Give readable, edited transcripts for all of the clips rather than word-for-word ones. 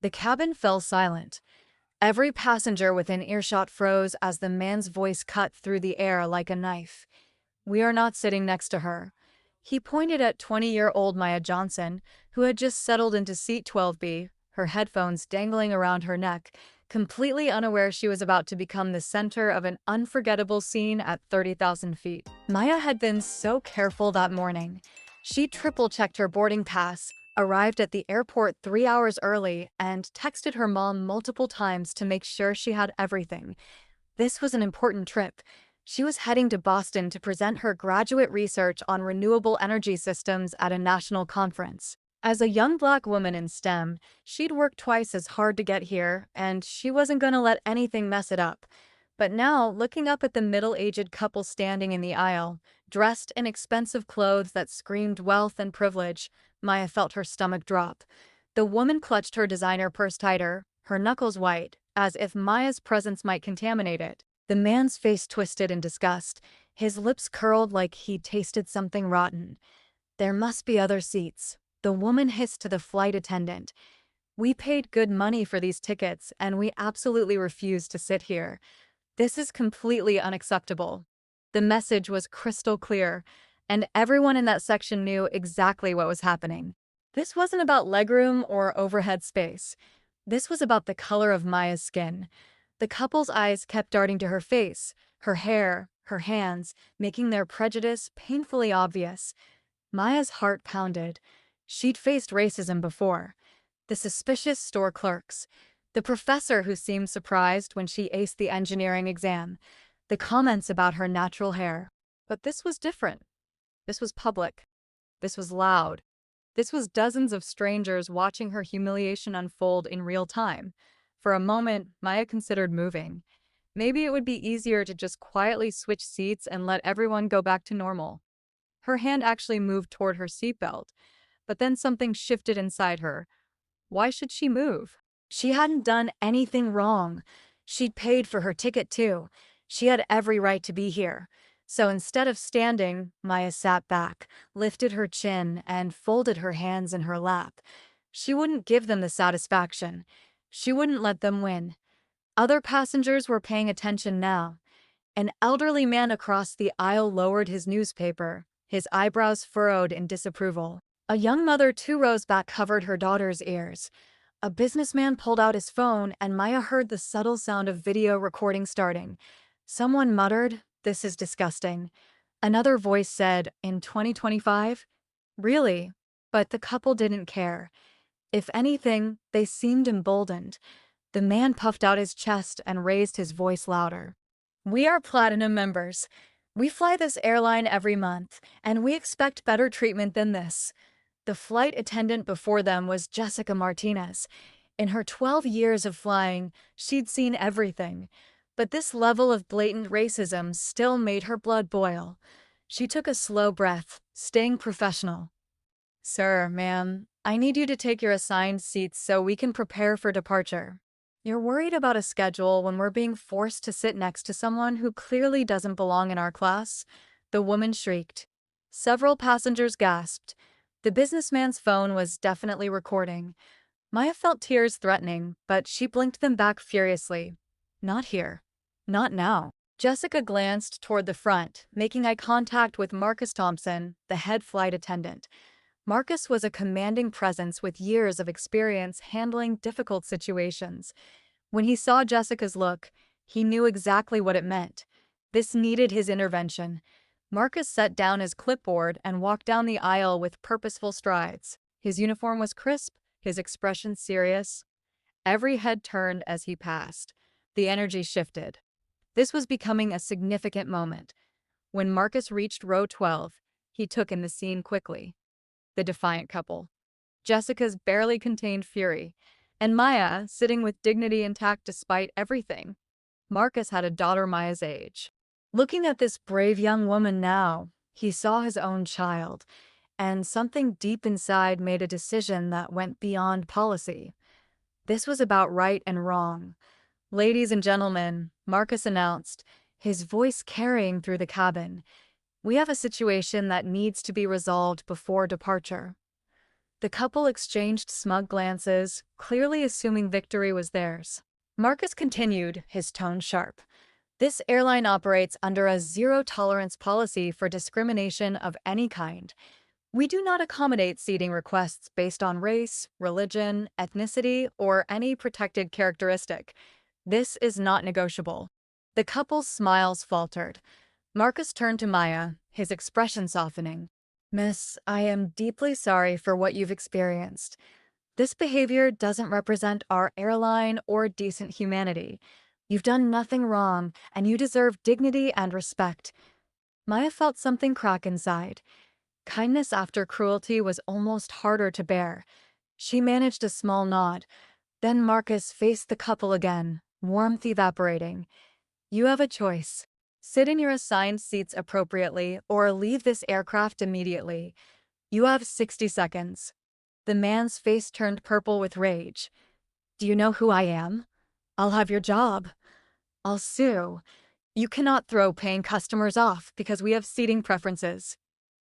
The cabin fell silent. Every passenger within earshot froze as the man's voice cut through the air like a knife. "We are not sitting next to her." He pointed at 20-year-old Maya Johnson, who had just settled into seat 12B, her headphones dangling around her neck, completely unaware she was about to become the center of an unforgettable scene at 30,000 feet. Maya had been so careful that morning. She triple-checked her boarding pass, arrived at the airport 3 hours early, and texted her mom multiple times to make sure she had everything. This was an important trip. She was heading to Boston to present her graduate research on renewable energy systems at a national conference. As a young Black woman in STEM, she'd worked twice as hard to get here, and she wasn't going to let anything mess it up. But now, looking up at the middle-aged couple standing in the aisle, dressed in expensive clothes that screamed wealth and privilege, Maya felt her stomach drop. The woman clutched her designer purse tighter, her knuckles white, as if Maya's presence might contaminate it. The man's face twisted in disgust, his lips curled like he'd tasted something rotten. "There must be other seats," the woman hissed to the flight attendant. "We paid good money for these tickets, and we absolutely refuse to sit here. This is completely unacceptable." The message was crystal clear, and everyone in that section knew exactly what was happening. This wasn't about legroom or overhead space. This was about the color of Maya's skin. The couple's eyes kept darting to her face, her hair, her hands, making their prejudice painfully obvious. Maya's heart pounded. She'd faced racism before. The suspicious store clerks. The professor who seemed surprised when she aced the engineering exam. The comments about her natural hair. But this was different. This was public. This was loud. This was dozens of strangers watching her humiliation unfold in real time. For a moment, Maya considered moving. Maybe it would be easier to just quietly switch seats and let everyone go back to normal. Her hand actually moved toward her seatbelt, but then something shifted inside her. Why should she move? She hadn't done anything wrong. She'd paid for her ticket too. She had every right to be here. So instead of standing, Maya sat back, lifted her chin, and folded her hands in her lap. She wouldn't give them the satisfaction. She wouldn't let them win. Other passengers were paying attention now. An elderly man across the aisle lowered his newspaper, his eyebrows furrowed in disapproval. A young mother 2 rows back covered her daughter's ears. A businessman pulled out his phone, and Maya heard the subtle sound of video recording starting. Someone muttered, "This is disgusting." Another voice said, "In 2025? Really?" But the couple didn't care. If anything, they seemed emboldened. The man puffed out his chest and raised his voice louder. "We are Platinum members. We fly this airline every month, and we expect better treatment than this." The flight attendant before them was Jessica Martinez. In her 12 years of flying, she'd seen everything. But this level of blatant racism still made her blood boil. She took a slow breath, staying professional. "Sir, ma'am, I need you to take your assigned seats so we can prepare for departure. You're worried about a schedule when we're being forced to sit next to someone who clearly doesn't belong in our class?" The woman shrieked. Several passengers gasped. The businessman's phone was definitely recording. Maya felt tears threatening, but she blinked them back furiously. "Not here. Not now." Jessica glanced toward the front, making eye contact with Marcus Thompson, the head flight attendant. Marcus was a commanding presence with years of experience handling difficult situations. When he saw Jessica's look, he knew exactly what it meant. This needed his intervention. Marcus set down his clipboard and walked down the aisle with purposeful strides. His uniform was crisp, his expression serious. Every head turned as he passed. The energy shifted. This was becoming a significant moment. When Marcus reached row 12, he took in the scene quickly. The defiant couple. Jessica's barely contained fury, and Maya sitting with dignity intact despite everything. Marcus had a daughter Maya's age. Looking at this brave young woman now, he saw his own child, and something deep inside made a decision that went beyond policy. This was about right and wrong. "Ladies and gentlemen," Marcus announced, his voice carrying through the cabin, "we have a situation that needs to be resolved before departure." The couple exchanged smug glances, clearly assuming victory was theirs. Marcus continued, his tone sharp. This airline operates under a zero-tolerance policy for discrimination of any kind. We do not accommodate seating requests based on race, religion, ethnicity, or any protected characteristic. This is not negotiable. The couple's smiles faltered. Marcus turned to Maya, his expression softening. Miss, I am deeply sorry for what you've experienced. This behavior doesn't represent our airline or decent humanity. You've done nothing wrong, and you deserve dignity and respect. Maya felt something crack inside. Kindness after cruelty was almost harder to bear. She managed a small nod. Then Marcus faced the couple again, warmth evaporating. You have a choice. Sit in your assigned seats appropriately or leave this aircraft immediately. You have 60 seconds. The man's face turned purple with rage. Do you know who I am? I'll have your job. I'll sue. You cannot throw paying customers off because we have seating preferences.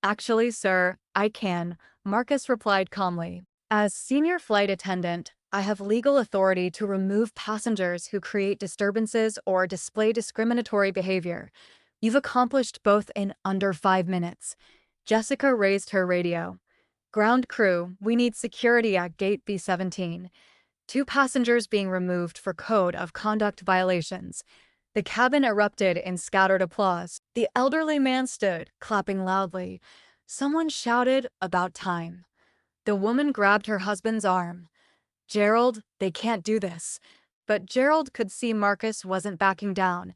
Actually, sir, I can, Marcus replied calmly. As senior flight attendant, I have legal authority to remove passengers who create disturbances or display discriminatory behavior. You've accomplished both in under 5 minutes. Jessica raised her radio. Ground crew, we need security at gate B17. 2 passengers being removed for code of conduct violations. The cabin erupted in scattered applause. The elderly man stood, clapping loudly. Someone shouted, "About time." The woman grabbed her husband's arm. Gerald, they can't do this. But Gerald could see Marcus wasn't backing down.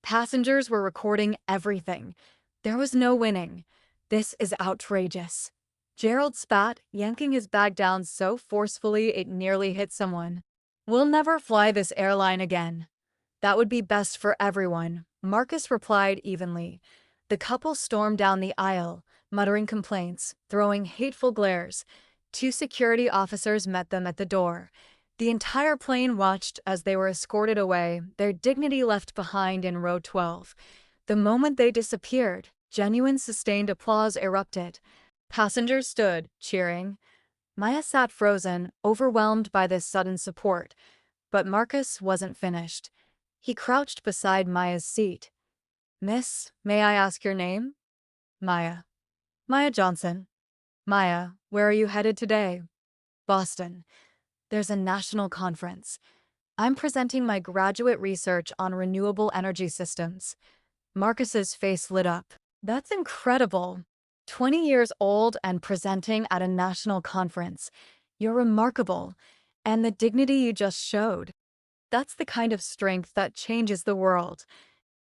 Passengers were recording everything. There was no winning. This is outrageous. Gerald spat, yanking his bag down so forcefully it nearly hit someone. We'll never fly this airline again. That would be best for everyone, Marcus replied evenly. The couple stormed down the aisle, muttering complaints, throwing hateful glares. 2 security officers met them at the door. The entire plane watched as they were escorted away, their dignity left behind in row 12. The moment they disappeared, genuine sustained applause erupted. Passengers stood, cheering. Maya sat frozen, overwhelmed by this sudden support. But Marcus wasn't finished. He crouched beside Maya's seat. Miss, may I ask your name? Maya. Maya Johnson. Maya, where are you headed today? Boston. There's a national conference. I'm presenting my graduate research on renewable energy systems. Marcus's face lit up. That's incredible. 20 years old and presenting at a national conference. You're remarkable. And the dignity you just showed. That's the kind of strength that changes the world.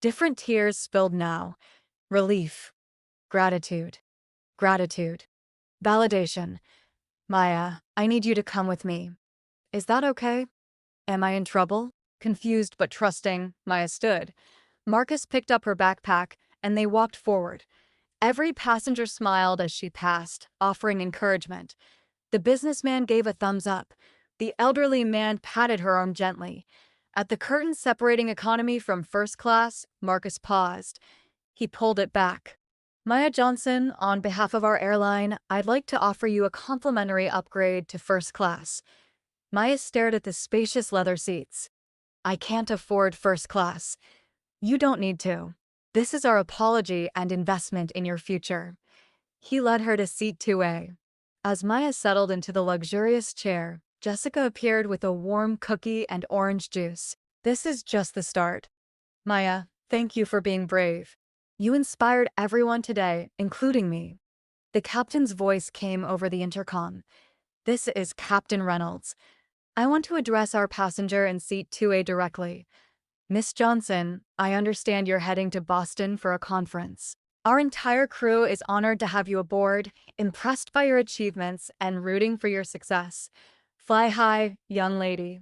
Different tears spilled now. Relief. Gratitude. Gratitude. Validation. Maya, I need you to come with me. Is that okay? Am I in trouble? Confused but trusting, Maya stood. Marcus picked up her backpack, and they walked forward. Every passenger smiled as she passed, offering encouragement. The businessman gave a thumbs up. The elderly man patted her arm gently. At the curtain separating economy from first class, Marcus paused. He pulled it back. Maya Johnson, on behalf of our airline, I'd like to offer you a complimentary upgrade to first class. Maya stared at the spacious leather seats. I can't afford first class. You don't need to. This is our apology and investment in your future. He led her to seat 2A. As Maya settled into the luxurious chair, Jessica appeared with a warm cookie and orange juice. This is just the start. Maya, thank you for being brave. You inspired everyone today, including me. The captain's voice came over the intercom. This is Captain Reynolds. I want to address our passenger in seat 2A directly. Miss Johnson, I understand you're heading to Boston for a conference. Our entire crew is honored to have you aboard, impressed by your achievements, and rooting for your success. Fly high, young lady.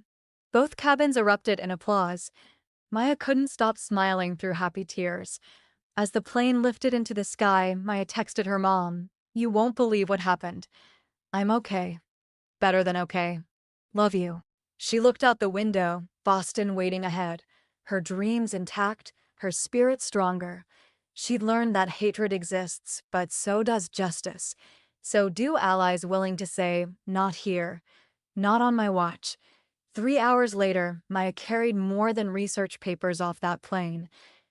Both cabins erupted in applause. Maya couldn't stop smiling through happy tears. As the plane lifted into the sky, Maya texted her mom, "You won't believe what happened. I'm okay. Better than okay. Love you." She looked out the window, Boston waiting ahead. Her dreams intact, her spirit stronger. She'd learned that hatred exists, but so does justice. So do allies willing to say, not here, not on my watch. 3 hours later, Maya carried more than research papers off that plane.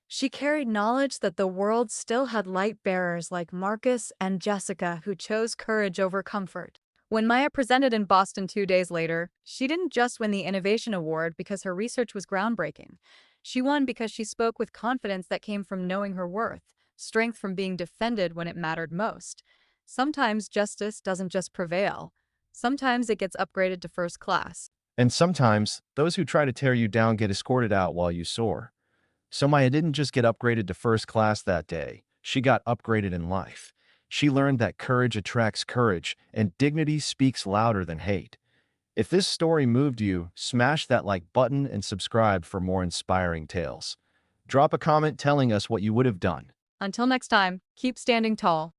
She carried knowledge that the world still had light bearers like Marcus and Jessica who chose courage over comfort. When Maya presented in Boston 2 days later, she didn't just win the Innovation Award because her research was groundbreaking. She won because she spoke with confidence that came from knowing her worth, strength from being defended when it mattered most. Sometimes justice doesn't just prevail. Sometimes it gets upgraded to first class. And sometimes, those who try to tear you down get escorted out while you soar. So Maya didn't just get upgraded to first class that day. She got upgraded in life. She learned that courage attracts courage, and dignity speaks louder than hate. If this story moved you, smash that like button and subscribe for more inspiring tales. Drop a comment telling us what you would have done. Until next time, keep standing tall.